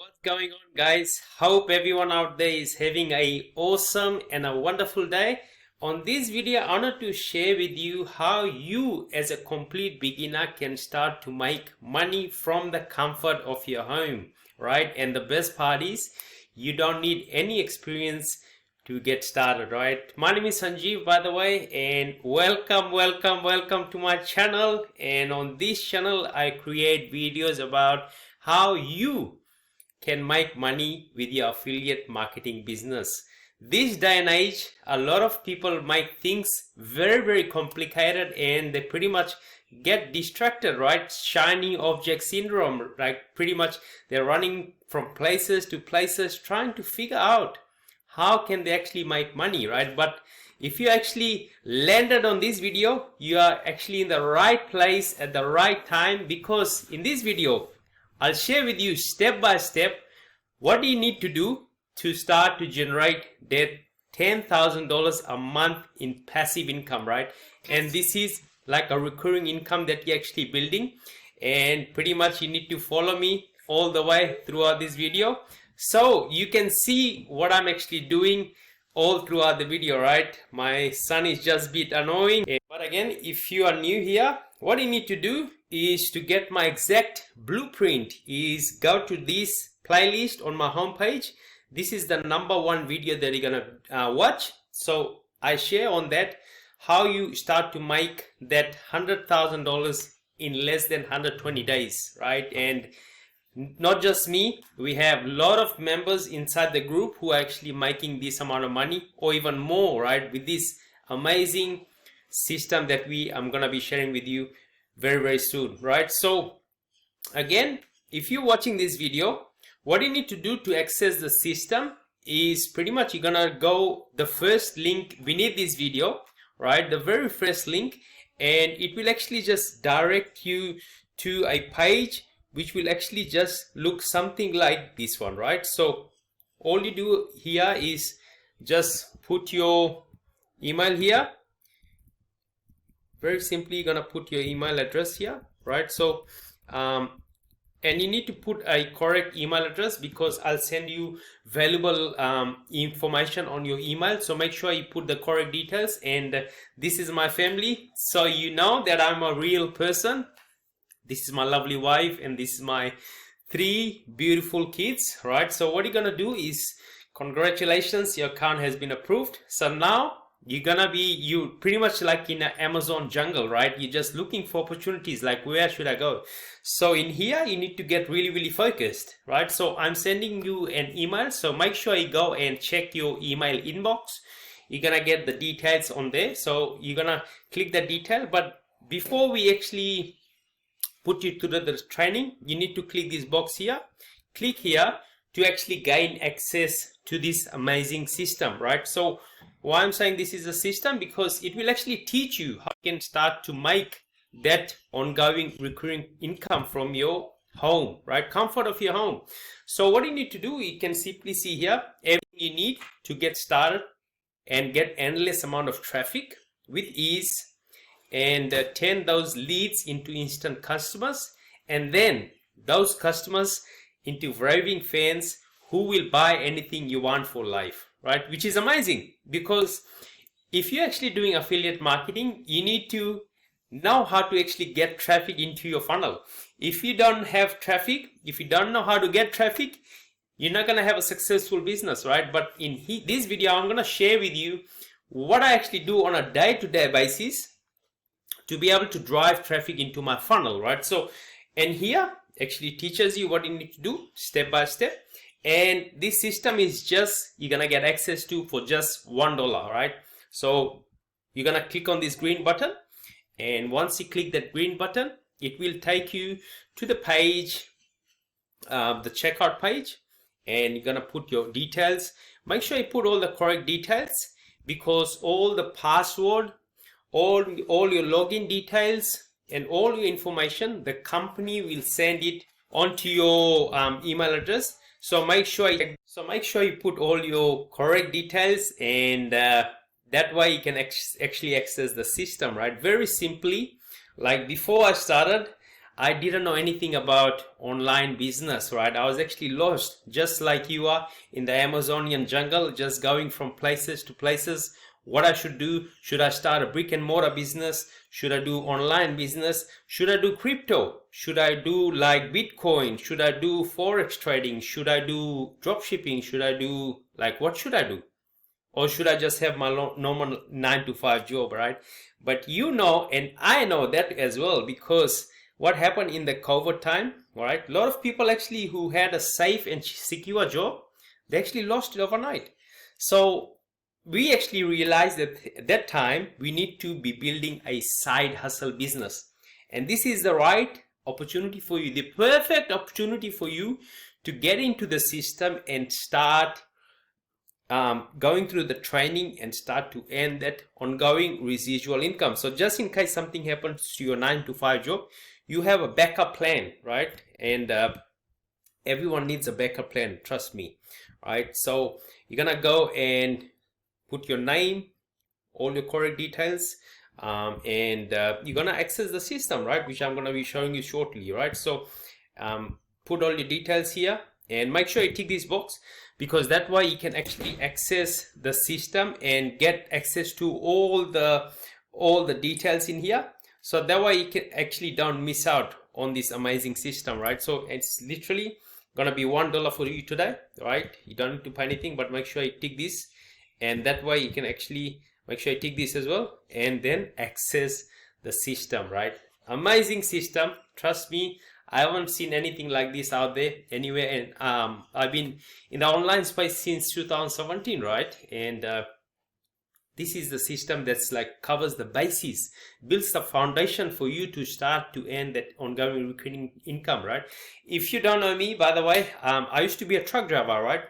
What's going on, guys? Hope everyone out there is having a awesome and a wonderful day. On this video, I wanted to share with you how you as a complete beginner can start to make money from the comfort of your home, right? And the best part is you don't need any experience to get started, right? My name is Sanjeev, by the way, and welcome to my channel. And on this channel, I create videos about how you can make money with your affiliate marketing business. This day and age, a lot of people make things very complicated and they pretty much get distracted, right? Shiny object syndrome, like pretty much they're running from places to places trying to figure out how can they actually make money, right? But if you actually landed on this video, you are actually in the right place at the right time, because in this video I'll share with you step by step what do you need to do to start to generate that $10,000 a month in passive income, right? And this is like a recurring income that you're actually building, and pretty much you need to follow me all the way throughout this video so you can see what I'm actually doing all throughout the video, right? My son is just a bit annoying, but again, if you are new here, what you need to do is to get my exact blueprint is go to this playlist on my homepage. This is the #1 video that you're gonna watch. So I share on that how you start to make that $100,000 in less than 120 days, right? And not just me, we have a lot of members inside the group who are actually making this amount of money or even more, right? With this amazing system that I'm gonna be sharing with you very soon, right? So again, if you're watching this video, what you need to do to access the system is pretty much you're gonna go the first link beneath this video, right? The very first link, and it will actually just direct you to a page which will actually just look something like this one, right? So all you do here is just put your email here. Very simply, you're gonna put your email address here, right? So and you need to put a correct email address because I'll send you valuable information on your email. So make sure you put the correct details. And this is my family, so you know that I'm a real person. This is my lovely wife and this is my 3 beautiful kids, right? So what you're gonna do is, congratulations, your account has been approved. So now you pretty much like in an Amazon jungle, right? You're just looking for opportunities, like where should I go? So in here you need to get really focused, right? So I'm sending you an email, so make sure you go and check your email inbox. You're gonna get the details on there, so you're gonna click the detail. But before we actually put you to the training, you need to click this box here. Click here to actually gain access to this amazing system, right? So why I'm saying this is a system, because it will actually teach you how you can start to make that ongoing recurring income from your home, right? Comfort of your home. So what you need to do, you can simply see here everything you need to get started and get endless amount of traffic with ease, and turn those leads into instant customers, and then those customers into raving fans who will buy anything you want for life, right? Which is amazing, because if you're actually doing affiliate marketing, you need to know how to actually get traffic into your funnel. If you don't have traffic, if you don't know how to get traffic, you're not gonna have a successful business, right? But in this video, I'm gonna share with you what I actually do on a day-to-day basis to be able to drive traffic into my funnel, right? So, and here actually teaches you what you need to do step by step. And this system is just, you're gonna get access to for just $1, right? So you're gonna click on this green button, and once you click that green button, it will take you to the page, the checkout page, and you're gonna put your details. Make sure you put all the correct details, because all the password, all your login details and all your information, the company will send it onto your email address. So make sure you put all your correct details, and that way you can actually access the system, right? Very simply, like before I started, I didn't know anything about online business, right? I was actually lost, just like you are in the Amazonian jungle, just going from places to places. What I should do? Should I start a brick and mortar business? Should I do online business? Should I do crypto? Should I do like Bitcoin? Should I do forex trading? Should I do drop shipping? Should I do like, what should I do? Or should I just have my normal 9 to 5 job, right? But you know, and I know that as well, because what happened in the COVID time, right? A lot of people actually who had a safe and secure job, they actually lost it overnight. So we actually realized that at that time we need to be building a side hustle business, and this is the right opportunity for you, the perfect opportunity for you to get into the system and start going through the training and start to earn that ongoing residual income. So just in case something happens to your 9 to 5 job, you have a backup plan, right? And everyone needs a backup plan, trust me, right? So you're gonna go and put your name, all your correct details, and you're gonna access the system, right? Which I'm gonna be showing you shortly, right? So put all your details here and make sure you tick this box, because that way you can actually access the system and get access to all the details in here. So that way you can actually don't miss out on this amazing system, right? So it's literally gonna be $1 for you today, right? You don't need to pay anything, but make sure you tick this, and that way you can actually make sure you tick this as well, and then access the system, right? Amazing system, trust me. I haven't seen anything like this out there anywhere, and I've been in the online space since 2017, right? And this is the system that's like covers the basis, builds the foundation for you to start to earn that ongoing recurring income, right? If you don't know me, by the way, I used to be a truck driver, right?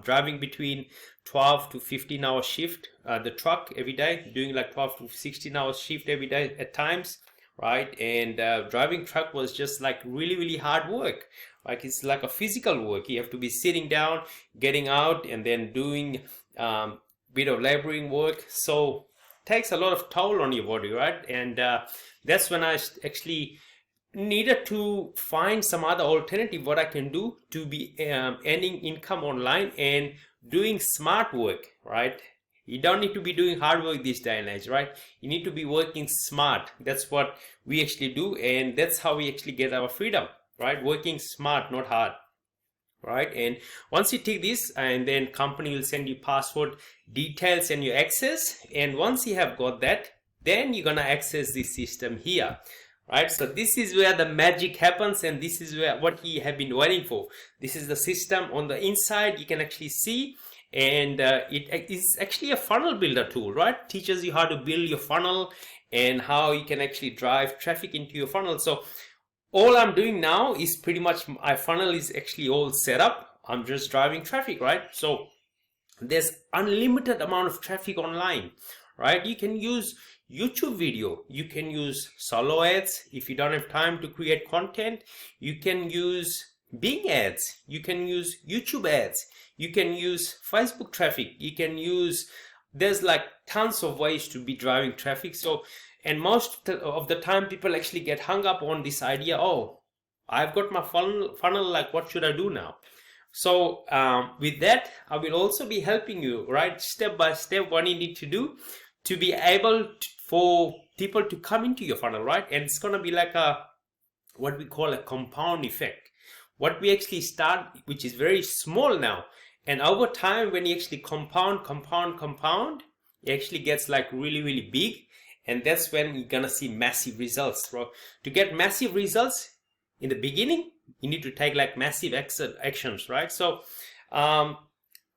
Driving between 12 to 15 hour shift, the truck every day, doing like 12 to 16 hours shift every day at times, right? And driving truck was just like really hard work. Like it's like a physical work. You have to be sitting down, getting out, and then doing bit of laboring work. So takes a lot of toll on your body, right? And that's when I actually needed to find some other alternative what I can do to be earning income online and doing smart work, right? You don't need to be doing hard work this day and age, right? You need to be working smart. That's what we actually do, and that's how we actually get our freedom, right? Working smart, not hard, right? And once you take this, and then company will send you password details and your access, and once you have got that, then you're gonna access this system here, right? So this is where the magic happens, and this is where what you have been waiting for. This is the system on the inside. You can actually see, and it is actually a funnel builder tool, right? Teaches you how to build your funnel and how you can actually drive traffic into your funnel. So all I'm doing now is pretty much my funnel is actually all set up. I'm just driving traffic, right? So there's unlimited amount of traffic online, right? You can use YouTube video, you can use solo ads if you don't have time to create content, you can use Bing ads, you can use YouTube ads, you can use Facebook traffic, you can use, there's like tons of ways to be driving traffic. So, and most of the time people actually get hung up on this idea, oh, I've got my funnel, like what should I do now? So with that, I will also be helping you, right, step by step, what you need to do to be able to, for people to come into your funnel, right? And it's going to be like a, what we call a compound effect. What we actually start, which is very small now, and over time when you actually compound, it actually gets like really big, and that's when you're gonna see massive results, bro. To get massive results in the beginning, you need to take like massive actions, right? So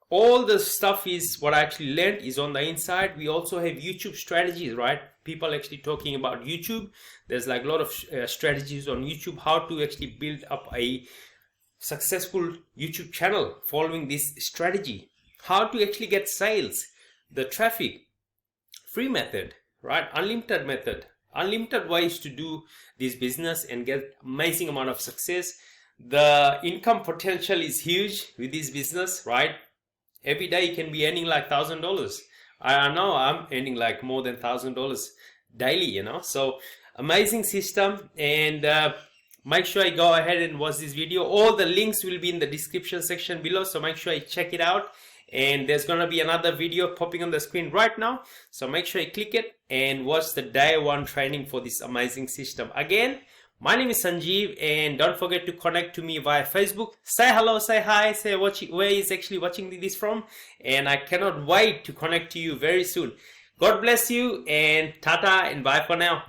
all the stuff is what I actually learned is on the inside. We also have YouTube strategies, right? People actually talking about YouTube. There's like a lot of strategies on YouTube, how to actually build up a successful YouTube channel following this strategy, how to actually get sales, the traffic, free method, right? Unlimited method, unlimited ways to do this business and get amazing amount of success. The income potential is huge with this business, right? Every day you can be earning like $1,000. I know I'm earning like more than $1,000 daily, you know. So amazing system, and make sure I go ahead and watch this video. All the links will be in the description section below, so make sure I check it out. And there's gonna be another video popping on the screen right now, so make sure you click it and watch the day one training for this amazing system. Again, my name is Sanjeev, and don't forget to connect to me via Facebook. Say hello, say hi, say where is actually watching this from, and I cannot wait to connect to you very soon. God bless you, and tata and bye for now.